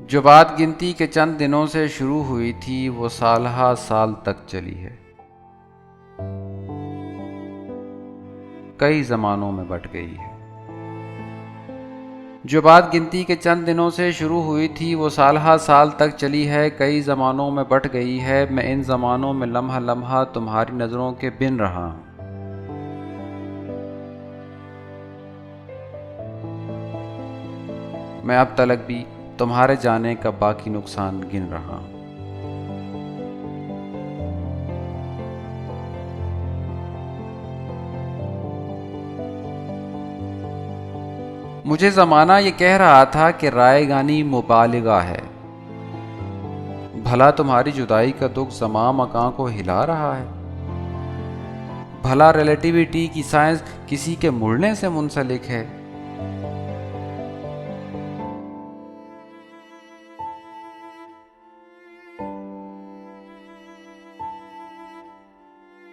جو بات گنتی کے چند دنوں سے شروع ہوئی تھی وہ سالہ سال تک چلی ہے، کئی زمانوں میں بٹ گئی ہے۔ جو بات گنتی کے چند دنوں سے شروع ہوئی تھی وہ سالہ سال تک چلی ہے، کئی زمانوں میں بٹ گئی ہے۔ میں ان زمانوں میں لمحہ لمحہ تمہاری نظروں کے بن رہا ہوں۔ میں اب تلک بھی تمہارے جانے کا باقی نقصان گن رہا ہوں۔ مجھے زمانہ یہ کہہ رہا تھا کہ رائے گانی مبالغہ ہے، بھلا تمہاری جدائی کا دکھ زماں مکاں کو ہلا رہا ہے؟ بھلا ریلیٹیوٹی کی سائنس کسی کے مڑنے سے منسلک ہے؟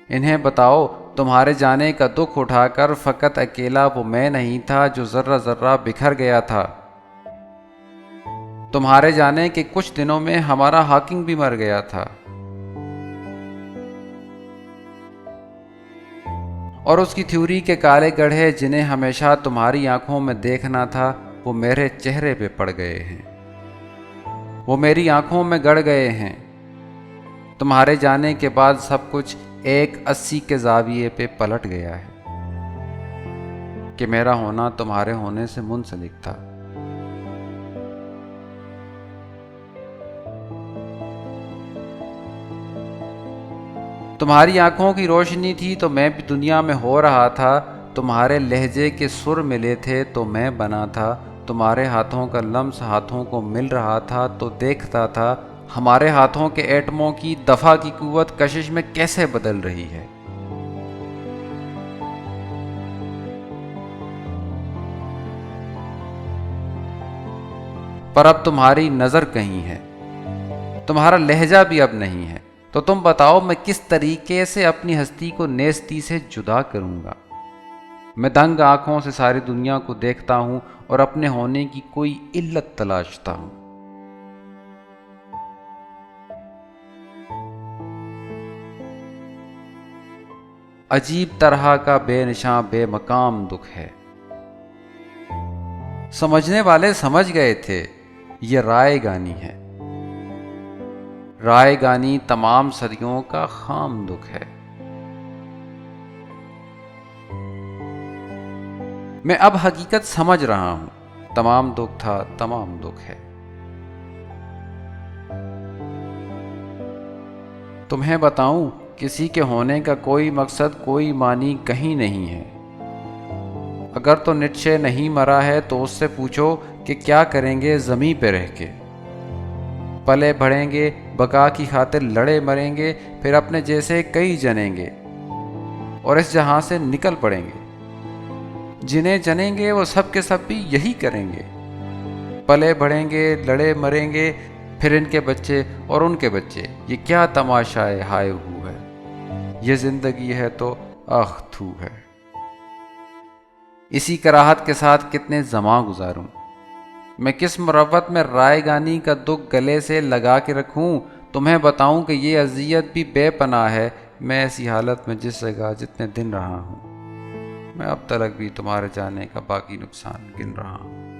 انہیں بتاؤ تمہارے جانے کا دکھ اٹھا کر فقط اکیلا وہ میں نہیں تھا جو ذرہ ذرہ بکھر گیا تھا۔ تمہارے جانے کے کچھ دنوں میں ہمارا ہاکنگ بھی مر گیا تھا، اور اس کی تھیوری کے کالے گڑھے جنہیں ہمیشہ تمہاری آنکھوں میں دیکھنا تھا وہ میرے چہرے پہ پڑ گئے ہیں، وہ میری آنکھوں میں گڑ گئے ہیں۔ تمہارے جانے کے بعد سب کچھ 180 کے زاویے پہ پلٹ گیا ہے کہ میرا ہونا تمہارے ہونے سے منسلک تھا۔ تمہاری آنکھوں کی روشنی تھی تو میں بھی دنیا میں ہو رہا تھا، تمہارے لہجے کے سر ملے تھے تو میں بنا تھا، تمہارے ہاتھوں کا لمس ہاتھوں کو مل رہا تھا تو دیکھتا تھا ہمارے ہاتھوں کے ایٹموں کی دفع کی قوت کشش میں کیسے بدل رہی ہے۔ پر اب تمہاری نظر کہیں ہے، تمہارا لہجہ بھی اب نہیں ہے، تو تم بتاؤ میں کس طریقے سے اپنی ہستی کو نیستی سے جدا کروں گا؟ میں دنگ آنکھوں سے ساری دنیا کو دیکھتا ہوں اور اپنے ہونے کی کوئی علت تلاشتا ہوں۔ عجیب طرح کا بے نشاں بے مقام دکھ ہے۔ سمجھنے والے سمجھ گئے تھے یہ رائے گانی ہے، رائے گانی تمام صدیوں کا خام دکھ ہے۔ میں اب حقیقت سمجھ رہا ہوں، تمام دکھ تھا، تمام دکھ ہے۔ تمہیں بتاؤں کسی کے ہونے کا کوئی مقصد کوئی معنی کہیں نہیں ہے۔ اگر تو نیٹشے نہیں مرا ہے تو اس سے پوچھو کہ کیا کریں گے زمیں پہ رہ کے؟ پلے بڑھیں گے، بقا کی خاطر لڑے مریں گے، پھر اپنے جیسے کئی جنیں گے اور اس جہاں سے نکل پڑیں گے۔ جنہیں جنیں گے وہ سب کے سب بھی یہی کریں گے، پلے بڑھیں گے، لڑے مریں گے، پھر ان کے بچے اور ان کے بچے۔ یہ کیا تماشا ہائے ہو ہے، یہ زندگی ہے تو آخ تھو ہے۔ اسی کراہت کے ساتھ کتنے زمان گزاروں، میں کس مروت میں رائے گانی کا دکھ گلے سے لگا کے رکھوں؟ تمہیں بتاؤں کہ یہ اذیت بھی بے پناہ ہے۔ میں ایسی حالت میں جس جگہ جتنے دن رہا ہوں، میں اب تلک بھی تمہارے جانے کا باقی نقصان گن رہا ہوں۔